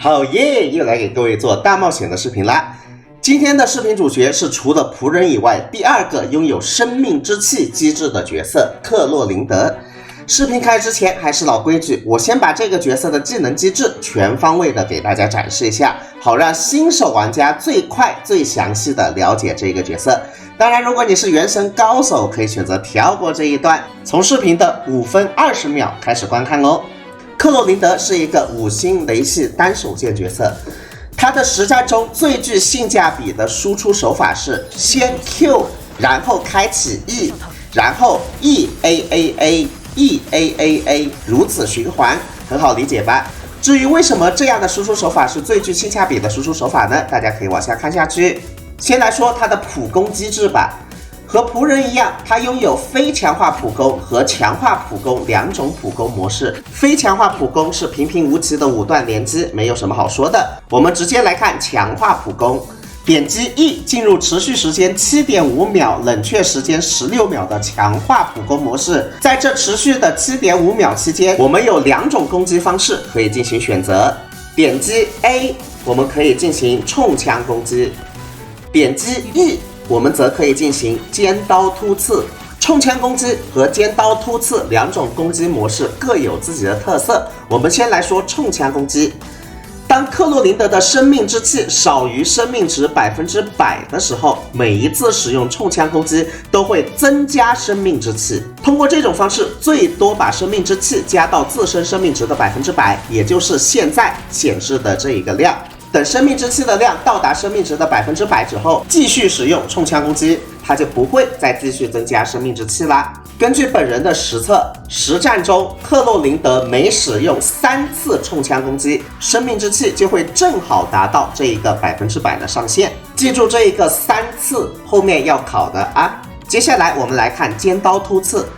好耶，又来给各位做大冒险的视频啦！今天的视频主角是除了仆人以外第二个拥有生命之气机制的角色克洛琳德。视频开始之前还是老规矩，我先把这个角色的技能机制全方位的给大家展示一下，好让新手玩家最快最详细的了解这个角色。当然，如果你是原神高手，可以选择跳过这一段，从视频的5分20秒开始观看哦。克洛琳德是一个5星雷系单手剑角色，他的实战中最具性价比的输出手法是先 Q， 然后开启 E， 然后 EAAA，EAAA， 如此循环，很好理解吧？至于为什么这样的输出手法是最具性价比的输出手法呢？大家可以往下看下去。先来说它的普攻机制吧。和仆人一样，它拥有非强化普攻和强化普攻2种普攻模式。非强化普攻是平平无奇的5段连击，没有什么好说的。我们直接来看强化普攻，点击 E 进入持续时间 7.5 秒、冷却时间16秒的强化普攻模式。在这持续的 7.5 秒期间，我们有2种攻击方式可以进行选择。点击 A， 我们可以进行冲枪攻击；点击 E，我们则可以进行尖刀突刺。冲枪攻击和尖刀突刺2种攻击模式各有自己的特色。我们先来说冲枪攻击。当克洛琳德的生命之气少于生命值100%的时候，每一次使用冲枪攻击都会增加生命之气。通过这种方式，最多把生命之气加到自身生命值的100%，也就是现在显示的这一个量。等生命之气的量到达生命值的100%之后，继续使用冲枪攻击，它就不会再继续增加生命之气啦。根据本人的实测，实战中克洛琳德每使用3次冲枪攻击，生命之气就会正好达到这一个100%的上限。记住这一个3次，后面要考的啊。接下来我们来看尖刀突刺。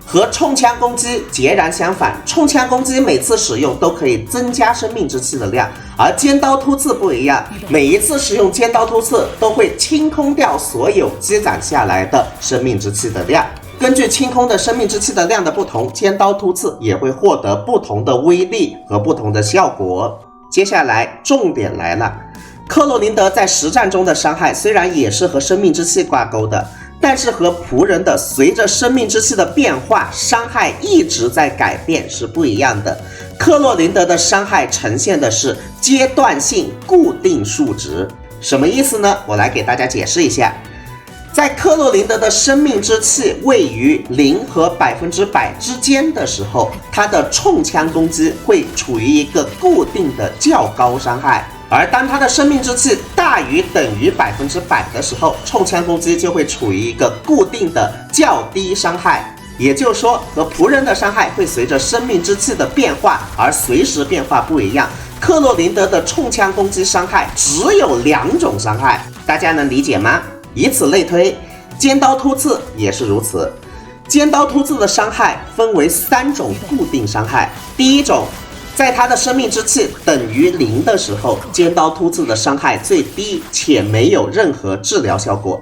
和冲枪攻击截然相反，冲枪攻击每次使用都可以增加生命之气的量，而尖刀突刺不一样，每一次使用尖刀突刺都会清空掉所有积攒下来的生命之气的量。根据清空的生命之气的量的不同，尖刀突刺也会获得不同的威力和不同的效果。接下来重点来了，克洛琳德在实战中的伤害虽然也是和生命之气挂钩的，但是和仆人的随着生命之气的变化，伤害一直在改变是不一样的。克洛琳德的伤害呈现的是阶段性固定数值，什么意思呢？我来给大家解释一下。在克洛琳德的生命之气位于0和100%之间的时候，它的冲枪攻击会处于一个固定的较高伤害。而当它的生命之气大于等于100%的时候，冲枪攻击就会处于一个固定的较低伤害。也就是说，和仆人的伤害会随着生命之气的变化而随时变化不一样。克洛琳德的冲枪攻击伤害只有2种伤害，大家能理解吗？以此类推，尖刀突刺也是如此。尖刀突刺的伤害分为3种固定伤害。第一种，在它的生命之气等于0的时候，尖刀突刺的伤害最低且没有任何治疗效果。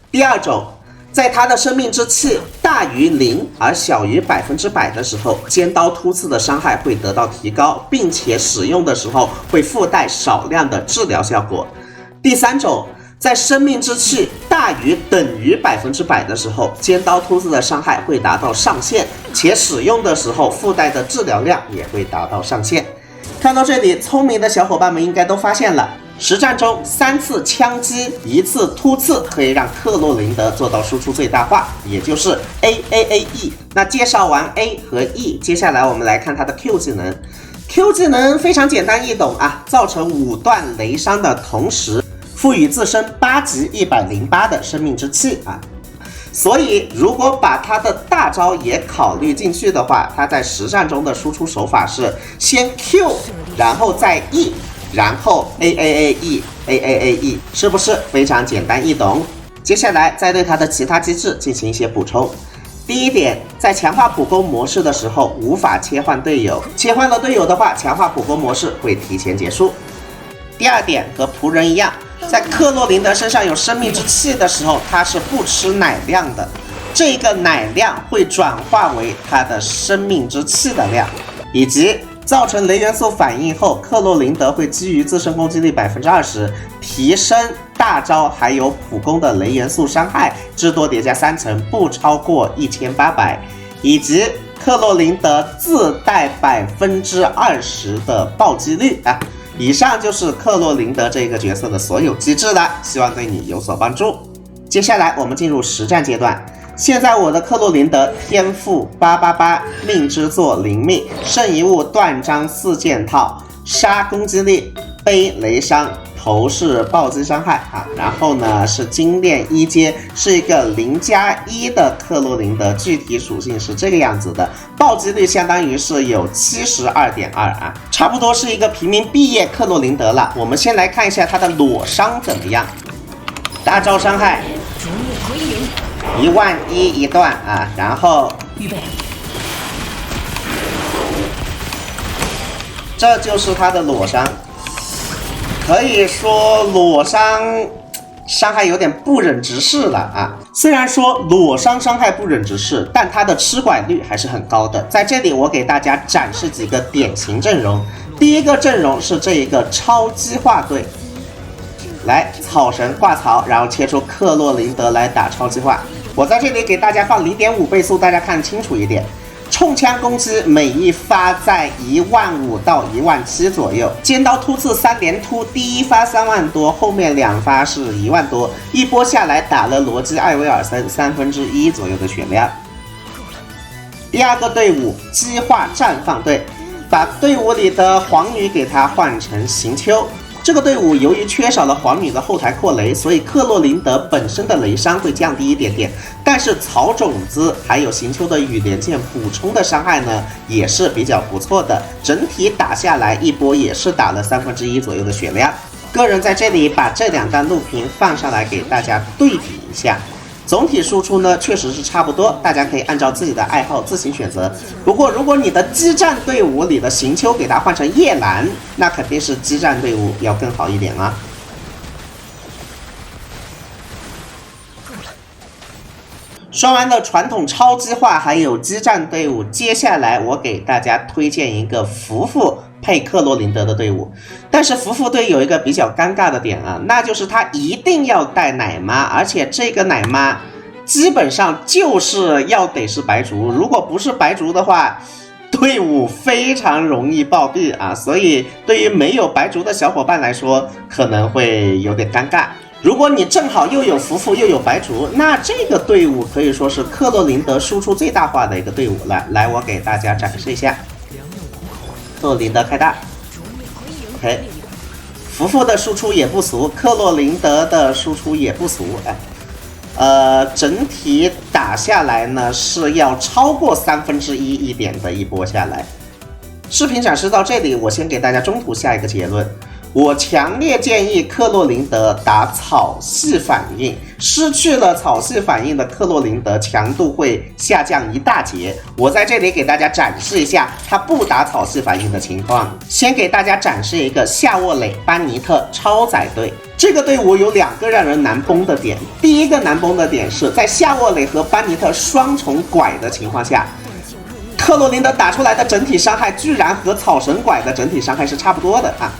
第二种，在它的生命之气大于0而小于100%的时候，尖刀突刺的伤害会得到提高，并且使用的时候会附带少量的治疗效果。第三种，在生命之气大于等于100%的时候，尖刀突刺的伤害会达到上限，且使用的时候附带的治疗量也会达到上限。看到这里，聪明的小伙伴们应该都发现了，实战中3次枪击1次突刺可以让克洛琳德做到输出最大化，也就是 AAAE。 那介绍完 A 和 E， 接下来我们来看它的 Q 技能。 Q 技能非常简单易懂啊，造成5段雷伤的同时赋予自身8级108的生命之气啊，所以如果把他的大招也考虑进去的话，他在实战中的输出手法是先 Q， 然后再 E， 然后 AAAE， 是不是非常简单易懂？接下来再对他的其他机制进行一些补充。第一点，在强化普攻模式的时候无法切换队友，切换了队友的话，强化普攻模式会提前结束。第二点，和仆人一样，在克洛琳德身上有生命之气的时候，它是不吃奶量的，这个奶量会转化为它的生命之气的量，以及造成雷元素反应后，克洛琳德会基于自身攻击力20%提升大招还有普攻的雷元素伤害至多叠加3层，不超过1800，以及克洛琳德自带20%的暴击率啊。以上就是克洛琳德这个角色的所有机制了，希望对你有所帮助。接下来我们进入实战阶段。现在我的克洛琳德天赋888，命之作灵命，圣遗物断章4件套，杀攻击力，背雷伤，头是暴击伤害啊。然后呢是精炼1阶，是一个0+1的克洛琳德，具体属性是这个样子的，暴击率相当于是有72.2啊，差不多是一个平民毕业克洛琳德了。我们先来看一下它的裸伤怎么样，大招伤害。11000一段啊，然后预备，这就是他的裸伤，可以说裸伤害有点不忍直视了啊。虽然说裸伤伤害不忍直视，但他的吃拐率还是很高的。在这里我给大家展示几个典型阵容，第一个阵容是这一个超激化队。来，草神挂草，然后切出克洛琳德来打超激化。我在这里给大家放0.5倍速，大家看清楚一点。冲枪攻击每一发在15000到17000左右，尖刀突刺3连突，第一发3万多，后面2发是1万多，一波下来打了罗基艾维尔森1/3左右的血量。第二个队伍激化绽放队，把队伍里的黄女给它换成行秋。这个队伍由于缺少了黄女的后台扩雷，所以克洛琳德本身的雷伤会降低一点点，但是草种子还有行秋的羽连剑补充的伤害呢也是比较不错的，整体打下来一波也是打了1/3左右的血量。个人在这里把这2段录屏放上来给大家对比一下。总体输出呢确实是差不多，大家可以按照自己的爱好自行选择。不过如果你的激战队伍里的行秋给它换成叶兰，那肯定是激战队伍要更好一点啊。说完了传统超激化还有激战队伍，接下来我给大家推荐一个福福配克洛琳德的队伍。但是福福队有一个比较尴尬的点啊，那就是他一定要带奶妈，而且这个奶妈基本上就是要得是白竹，如果不是白竹的话，队伍非常容易暴毙啊。所以对于没有白竹的小伙伴来说，可能会有点尴尬。如果你正好又有福福又有白竹，那这个队伍可以说是克洛琳德输出最大化的一个队伍了。来，我给大家展示一下。克洛琳德开大 ，OK， 福福的输出也不俗，克洛琳德的输出也不俗，整体打下来呢是要超过1/3一点的一波下来。视频展示到这里，我先给大家中途下一个结论。我强烈建议克洛琳德打草系反应，失去了草系反应的克洛琳德强度会下降一大截。我在这里给大家展示一下他不打草系反应的情况。先给大家展示一个夏沃蕾班尼特超载队，这个队伍有2个让人难崩的点。第一个难崩的点是在夏沃蕾和班尼特双重拐的情况下，克洛琳德打出来的整体伤害居然和草神拐的整体伤害是差不多的啊。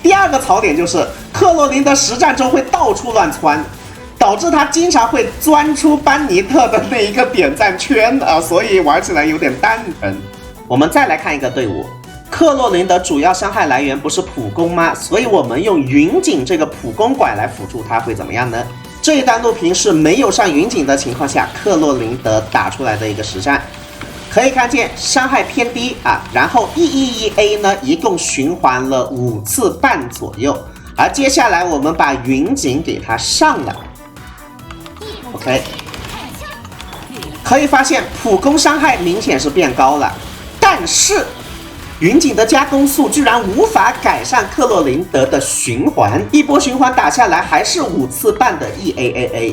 第二个槽点就是克洛琳德实战中会到处乱窜，导致他经常会钻出班尼特的那一个点赞圈啊，所以玩起来有点蛋疼。我们再来看一个队伍，克洛琳德主要伤害来源不是普攻吗？所以我们用云锦这个普攻拐来辅助他会怎么样呢？这一段录屏是没有上云锦的情况下，克洛琳德打出来的一个实战。可以看见伤害偏低啊，然后 111A 呢一共循环了5次半左右，而接下来我们把云锦给它上了 ，OK， 可以发现普攻伤害明显是变高了，但是云锦的加攻速居然无法改善克洛琳德的循环，一波循环打下来还是5次半的 EAAA。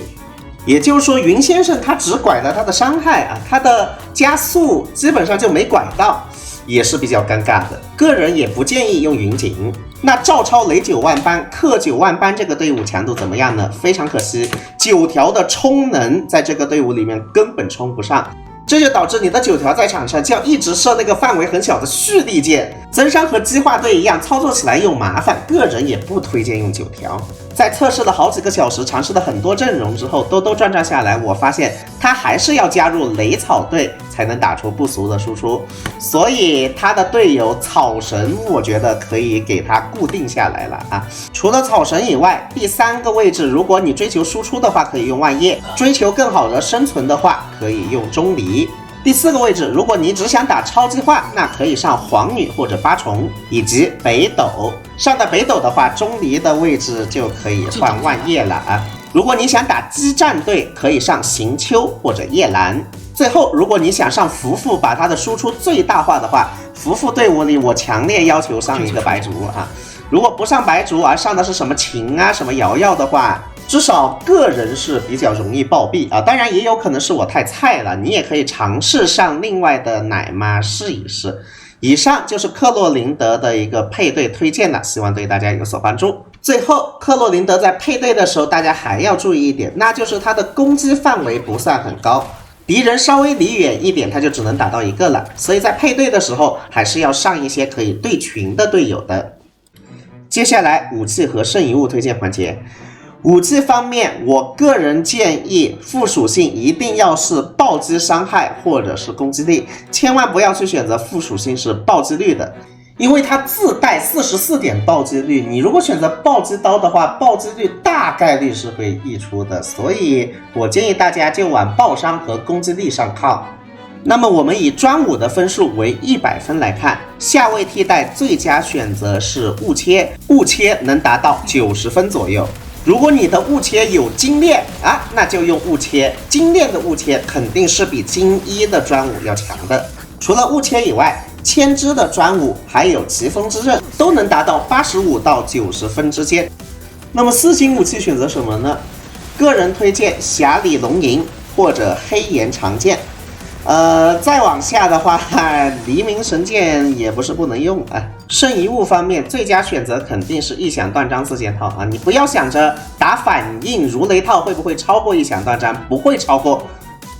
也就是说，云先生他只拐了他的伤害啊，他的加速基本上就没拐到，也是比较尴尬的。个人也不建议用云锦。那照超雷9万班、克9万班这个队伍强度怎么样呢？非常可惜，9条的充能在这个队伍里面根本冲不上。这就导致你的9条在场上就要一直射那个范围很小的蓄力箭，增伤和激化队一样，操作起来又麻烦，个人也不推荐用9条。在测试了好几个小时，尝试了很多阵容之后，兜兜转转下来，我发现他还是要加入雷草队才能打出不俗的输出，所以他的队友草神，我觉得可以给他固定下来了啊。除了草神以外，第3个位置，如果你追求输出的话，可以用万叶；追求更好的生存的话，可以用钟离。第4个位置，如果你只想打超级化，那可以上皇女或者八重以及北斗。上的北斗的话，钟离的位置就可以换万叶了啊。如果你想打激战队，可以上行秋或者叶兰。最后，如果你想上福福，把他的输出最大化的话，福福队伍里我强烈要求上一个白竹啊。如果不上白竹，而上的是什么琴啊、什么瑶瑶的话，至少个人是比较容易暴毙啊。当然也有可能是我太菜了，你也可以尝试上另外的奶妈试一试。以上就是克洛琳德的一个配对推荐了，希望对大家有所帮助。最后，克洛琳德在配对的时候，大家还要注意一点，那就是它的攻击范围不算很高，敌人稍微离远一点，它就只能打到1个了。所以在配对的时候，还是要上一些可以对群的队友的。接下来，武器和圣遗物推荐环节。武器方面，我个人建议副属性一定要是暴击伤害或者是攻击力，千万不要去选择副属性是暴击率的，因为它自带44点暴击率，你如果选择暴击刀的话，暴击率大概率是会溢出的，所以我建议大家就往爆伤和攻击力上靠。那么我们以专武的分数为100分来看，下位替代最佳选择是雾切，雾切能达到90分左右。如果你的雾切有精炼啊，那就用雾切，精炼的雾切肯定是比精一的专武要强的。除了雾切以外，千之的专武还有疾风之刃都能达到85到90分之间。那么4星武器选择什么呢？个人推荐匣里龙吟或者黑岩长剑。再往下的话，黎明神剑也不是不能用啊。圣遗物方面，最佳选择肯定是异响断章4件套啊！你不要想着打反应如雷套会不会超过异响断章，不会超过。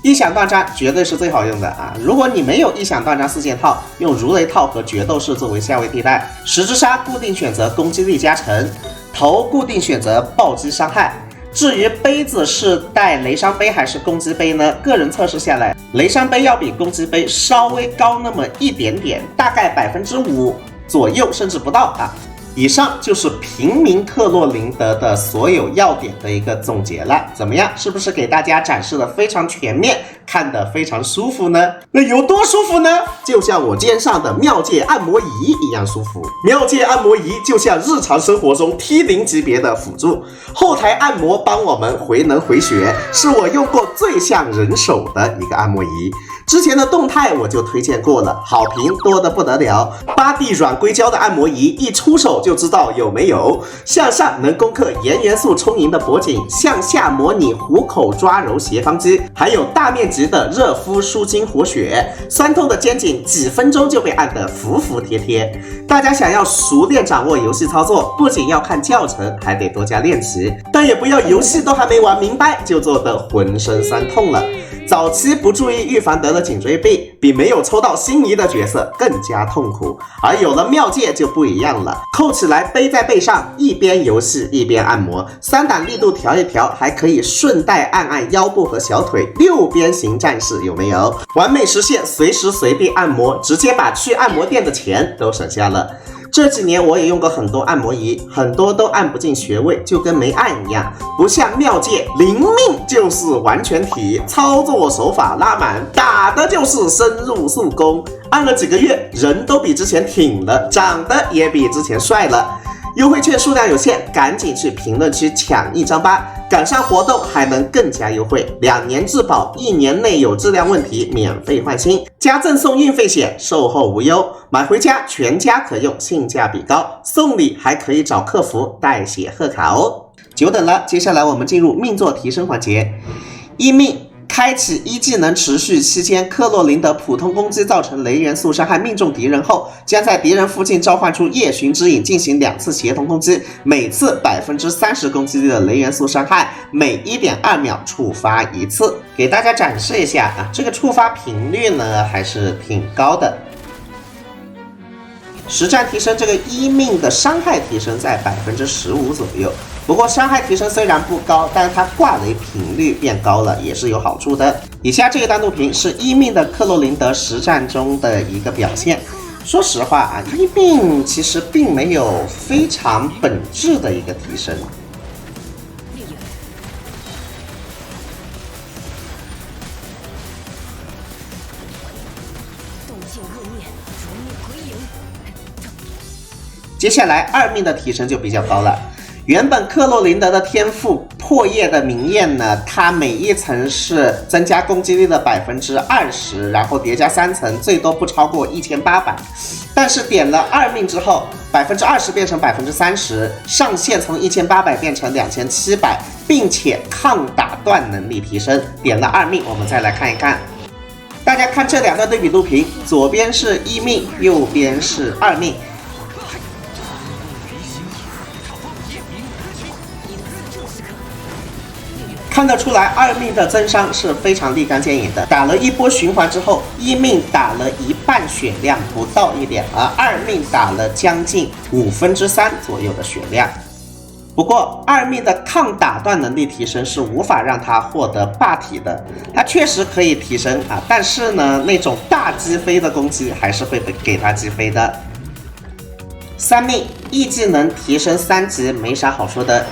异响断章绝对是最好用的啊！如果你没有异响断章4件套，用如雷套和决斗士作为下位替代。十之杀固定选择攻击力加成，头固定选择暴击伤害。至于杯子是带雷伤杯还是攻击杯呢？个人测试下来，雷伤杯要比攻击杯稍微高那么一点点，大概5%左右，甚至不到啊。以上就是平民克洛琳德的所有要点的一个总结了，怎么样？是不是给大家展示的非常全面，看得非常舒服呢？那有多舒服呢？就像我肩上的妙界按摩仪一样舒服。妙界按摩仪就像日常生活中 T0级别的辅助，后台按摩帮我们回能回血，是我用过最像人手的一个按摩仪。之前的动态我就推荐过了，好评多得不得了。巴蒂软硅胶的按摩仪一出手就知道有没有。向上能攻克盐元素充盈的脖颈，向下模拟虎口抓揉斜方肌，还有大面积的热敷舒筋活血，酸痛的肩颈几分钟就被按得服服帖帖。大家想要熟练掌握游戏操作，不仅要看教程，还得多加练习，但也不要游戏都还没玩明白就做得浑身酸痛了。早期不注意预防得了颈椎病，比没有抽到心仪的角色更加痛苦。而有了妙界就不一样了，扣起来背在背上，一边游戏一边按摩，3档力度调一调，还可以顺带按腰部和小腿，6边形战士有没有？完美实现随时随地按摩，直接把去按摩店的钱都省下了。这几年我也用过很多按摩仪，很多都按不进穴位，就跟没按一样。不像妙界，灵命就是完全体，操作手法拉满，打的就是深入速攻。按了几个月，人都比之前挺了，长得也比之前帅了。优惠券数量有限，赶紧去评论区抢1张吧！赶上活动还能更加优惠，2年质保，1年内有质量问题免费换新，加赠送运费险，售后无忧，买回家全家可用，性价比高，送礼还可以找客服代写贺卡哦。久等了，接下来我们进入命座提升环节。一命开启一技能持续期间，克洛琳的普通攻击造成雷元素伤害命中敌人后，将在敌人附近召唤出夜巡之影，进行2次协同攻击，每次30%攻击力的雷元素伤害，每 1.2 秒触发一次。给大家展示一下啊，这个触发频率呢还是挺高的。实战提升这个一命的伤害提升在15%左右。不过伤害提升虽然不高，但是它挂雷频率变高了，也是有好处的。以下这个弹幕屏是一命的克洛琳德实战中的一个表现。说实话啊，一命其实并没有非常本质的一个提升。接下来二命的提升就比较高了。原本克洛琳德的天赋破夜的明焰呢，它每一层是增加攻击力的20%，然后叠加3层，最多不超过1800。但是点了二命之后，20%变成30%，上限从1800变成2700，并且抗打断能力提升。点了二命，我们再来看一看。大家看这两段对比录屏，左边是一命，右边是二命。看得出来，二命的增伤是非常立竿见影的。打了一波循环之后，一命打了一半血量不到1点，而二命打了将近3/5左右的血量。不过，二命的抗打断能力提升是无法让他获得霸体的。他确实可以提升啊，但是呢，那种大击飞的攻击还是会给他击飞的。三命 E 技能提升3级，没啥好说的。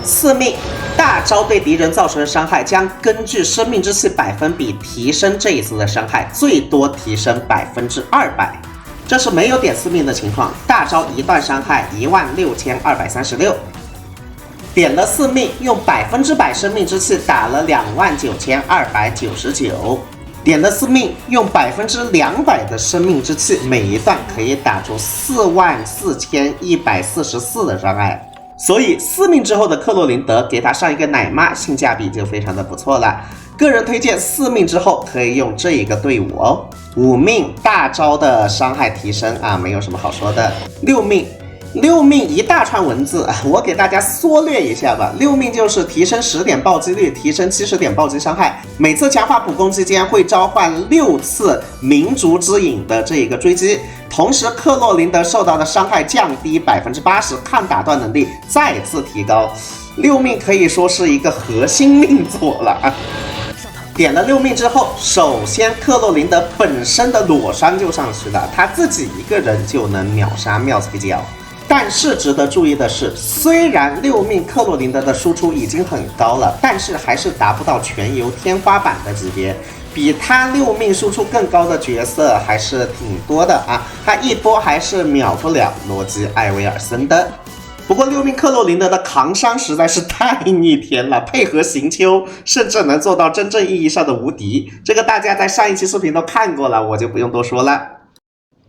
四命大招对敌人造成的伤害将根据生命之气百分比提升这一次的伤害，最多提升200%。这是没有点四命的情况，大招一段伤害16236。点了四命，用100%生命之气打了29299。点了四命，用200%的生命之气，每一段可以打出44144的伤害。所以四命之后的克洛琳德给他上一个奶妈，性价比就非常的不错了。个人推荐四命之后可以用这一个队伍哦。五命大招的伤害提升啊，没有什么好说的。六命一大串文字，我给大家缩略一下吧。六命就是提升10点暴击率，提升70点暴击伤害，每次强化普攻期间会召唤6次民族之影的这一个追击，同时克洛琳德受到的伤害降低80%，抗打断能力再次提高。六命可以说是一个核心命座了。点了六命之后，首先克洛琳德本身的裸伤就上去了，他自己一个人就能秒杀妙脆角。但是值得注意的是，虽然六命克洛琳德的输出已经很高了，但是还是达不到全游天花板的级别。比他六命输出更高的角色还是挺多的啊，他一波还是秒不了罗基艾薇尔森的。不过六命克洛琳德的扛伤实在是太逆天了，配合行秋甚至能做到真正意义上的无敌，这个大家在上一期视频都看过了，我就不用多说了。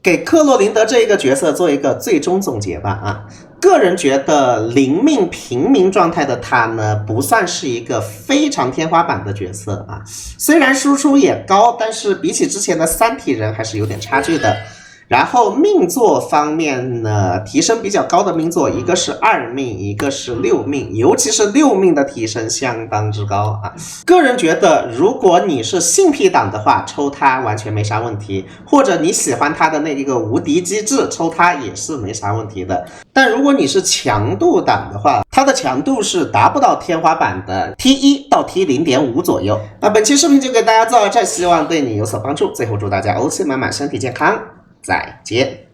给克洛琳德这一个角色做一个最终总结吧啊，个人觉得零命平民状态的他呢，不算是一个非常天花板的角色啊，虽然输出也高，但是比起之前的三体人还是有点差距的。然后命座方面呢，提升比较高的命座，一个是二命，一个是六命，尤其是六命的提升相当之高啊。个人觉得，如果你是性癖党的话，抽它完全没啥问题，或者你喜欢它的那一个无敌机制，抽它也是没啥问题的。但如果你是强度党的话，它的强度是达不到天花板的 T1 到 T0.5 左右。那本期视频就给大家做到这，希望对你有所帮助。最后祝大家欧气满满，身体健康。再见。